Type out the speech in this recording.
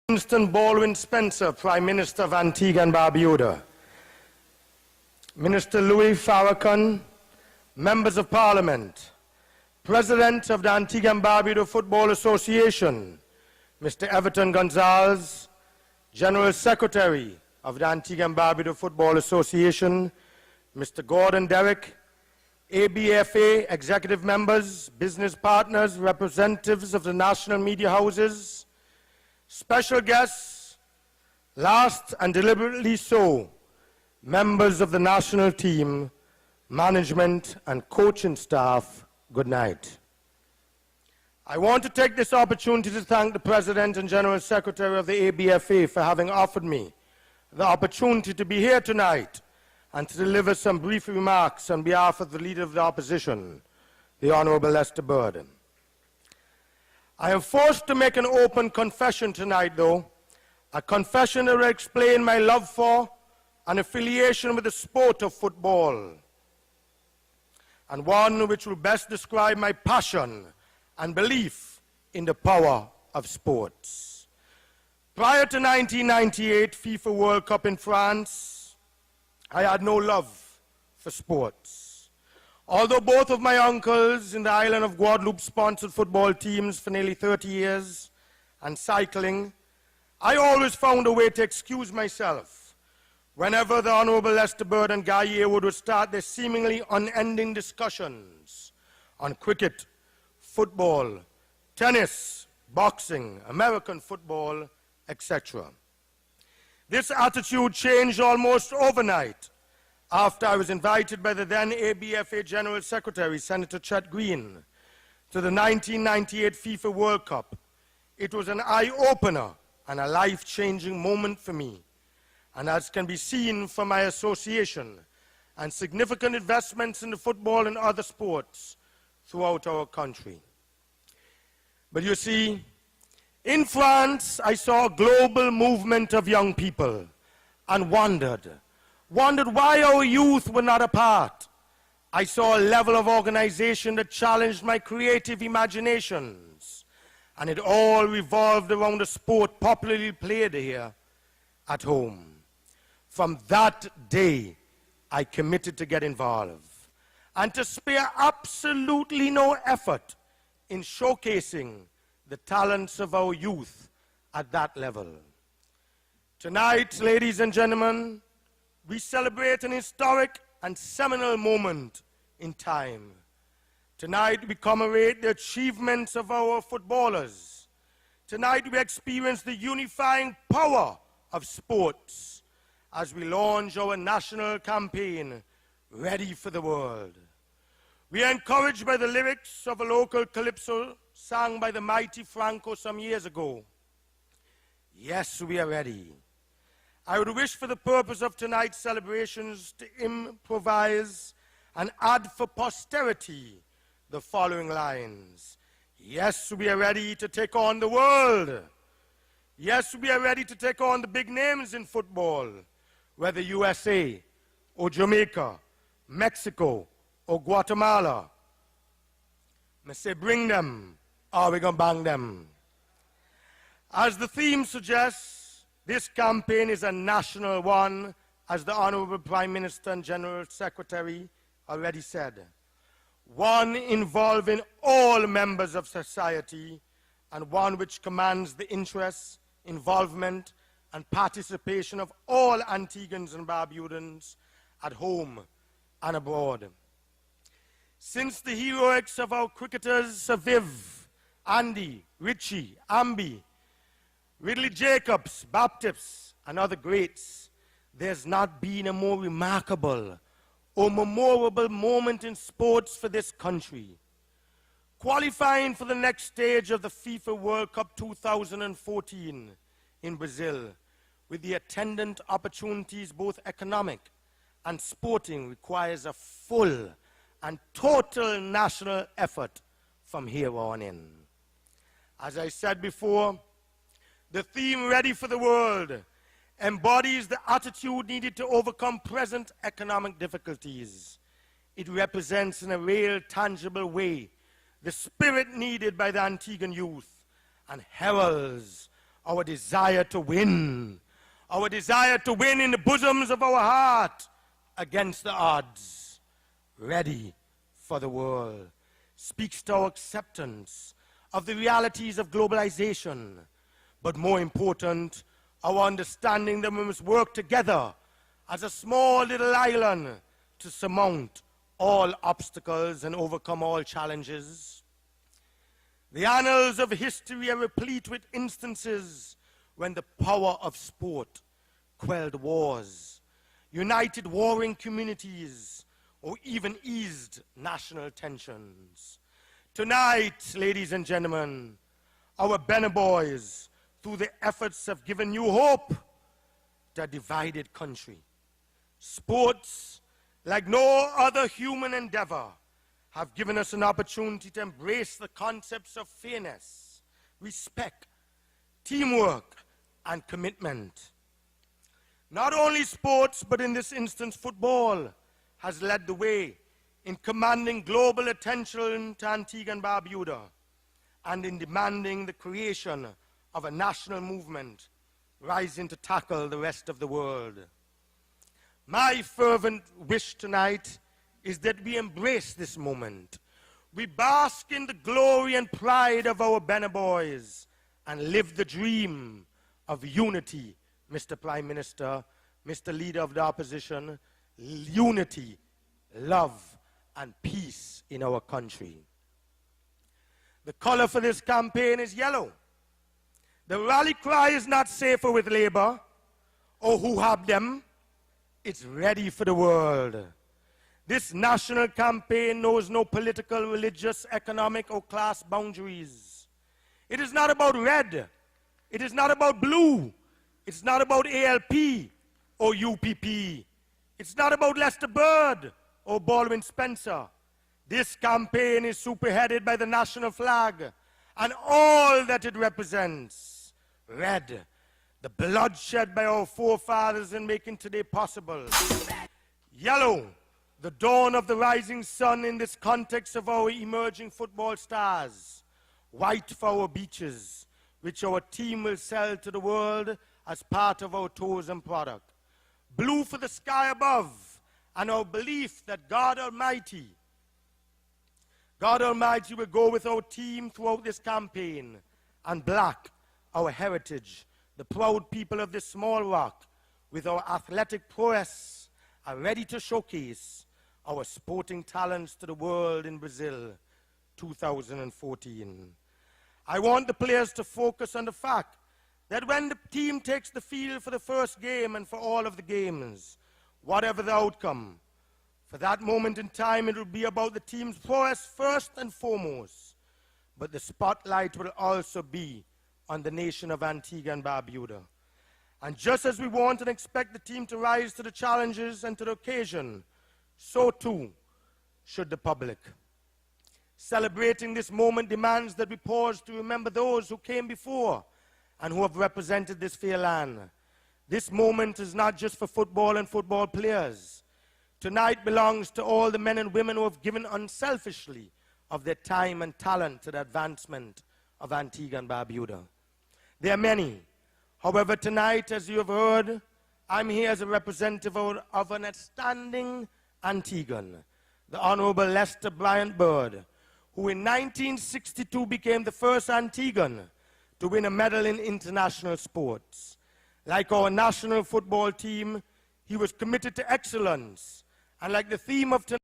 Winston Baldwin Spencer, Prime Minister of Antigua and Barbuda, Minister Louis Farrakhan, Members of Parliament, President of the Antigua and Barbuda Football Association, Mr. Everton Gonzalez, General Secretary of the Antigua and Barbuda Football Association, Mr. Gordon Derrick, ABFA executive members, business partners, representatives of the national media houses, special guests, last and deliberately so, members of the national team, management and coaching staff, good night. I want to take this opportunity to thank the President and General Secretary of the ABFA for having offered me the opportunity to be here tonight and to deliver some brief remarks on behalf of the Leader of the Opposition, the Honorable Lester Bird. I am forced to make an open confession tonight, though, a confession that will explain my love for and affiliation with the sport of football, and one which will best describe my passion and belief in the power of sports. Prior to 1998 FIFA World Cup in France, I had no love for sports. Although both of my uncles in the island of Guadeloupe sponsored football teams for nearly 30 years and cycling, I always found a way to excuse myself whenever the Honorable Lester Bird and Guy Yearwood would start their seemingly unending discussions on cricket, football, tennis, boxing, American football, etc. This attitude changed almost overnight after I was invited by the then ABFA General Secretary, Senator Chet Green, to the 1998 FIFA World Cup. It was an eye-opener and a life-changing moment for me, and as can be seen from my association and significant investments in the football and other sports throughout our country. But you see, in France, I saw a global movement of young people and wondered why our youth were not a part. I saw a level of organization that challenged my creative imaginations, and it all revolved around the sport popularly played here at home. From that day, I committed to get involved and to spare absolutely no effort in showcasing the talents of our youth at that level. Tonight, ladies and gentlemen, we celebrate an historic and seminal moment in time. Tonight, we commemorate the achievements of our footballers. Tonight, we experience the unifying power of sports as we launch our national campaign, Ready for the World. We are encouraged by the lyrics of a local calypso sung by the mighty Franco some years ago. Yes, we are ready. I would wish for the purpose of tonight's celebrations to improvise and add for posterity the following lines. Yes, we are ready to take on the world. Yes, we are ready to take on the big names in football, whether USA or Jamaica, Mexico or Guatemala. I say bring them, or we're going to bang them. As the theme suggests, this campaign is a national one, as the Honorable Prime Minister and General Secretary already said. One involving all members of society, and one which commands the interest, involvement, and participation of all Antiguans and Barbudans at home and abroad. Since the heroics of our cricketers, Sir Viv, Andy, Richie, Ambi, Ridley Jacobs, Baptist, and other greats, there's not been a more remarkable or memorable moment in sports for this country. Qualifying for the next stage of the FIFA World Cup 2014 in Brazil, with the attendant opportunities, both economic and sporting, requires a full and total national effort from here on in. As I said before, the theme Ready for the World embodies the attitude needed to overcome present economic difficulties. It represents in a real, tangible way the spirit needed by the Antiguan youth and heralds our desire to win. Our desire to win in the bosoms of our heart against the odds. Ready for the world. Speaks to our acceptance of the realities of globalization. But more important, our understanding that we must work together as a small little island to surmount all obstacles and overcome all challenges. The annals of history are replete with instances when the power of sport quelled wars, united warring communities, or even eased national tensions. Tonight, ladies and gentlemen, our Benner boys, through their efforts, have given new hope to a divided country. Sports, like no other human endeavor, have given us an opportunity to embrace the concepts of fairness, respect, teamwork, and commitment. Not only sports, but in this instance, football has led the way in commanding global attention to Antigua and Barbuda and in demanding the creation of a national movement rising to tackle the rest of the world. My fervent wish tonight is that we embrace this moment. We bask in the glory and pride of our Benner boys and live the dream of unity, Mr. Prime Minister, Mr. Leader of the Opposition, unity, love, and peace in our country. The color for this campaign is yellow. The rally cry is not safer with Labour or who have them. It's ready for the world. This national campaign knows no political, religious, economic, or class boundaries. It is not about red. It is not about blue. It's not about ALP or UPP. It's not about Lester Bird or Baldwin Spencer. This campaign is superheaded by the national flag and all that it represents. Red, the blood shed by our forefathers in making today possible. Yellow, the dawn of the rising sun in this context of our emerging football stars. White for our beaches, which our team will sell to the world as part of our tourism product. Blue for the sky above, and our belief that God Almighty will go with our team throughout this campaign. And black, our heritage, the proud people of this small rock, with our athletic prowess, are ready to showcase our sporting talents to the world in Brazil 2014. I want the players to focus on the fact that when the team takes the field for the first game and for all of the games, whatever the outcome, for that moment in time it will be about the team's prowess first and foremost, but the spotlight will also be on the nation of Antigua and Barbuda. And just as we want and expect the team to rise to the challenges and to the occasion, so too should the public. Celebrating this moment demands that we pause to remember those who came before and who have represented this fair land. This moment is not just for football and football players. Tonight belongs to all the men and women who have given unselfishly of their time and talent to the advancement of Antigua and Barbuda. There are many. However, tonight, as you have heard, I'm here as a representative of an outstanding Antiguan, the Honorable Lester Bryant Bird, who in 1962 became the first Antiguan to win a medal in international sports. Like our national football team, he was committed to excellence, and like the theme of tonight,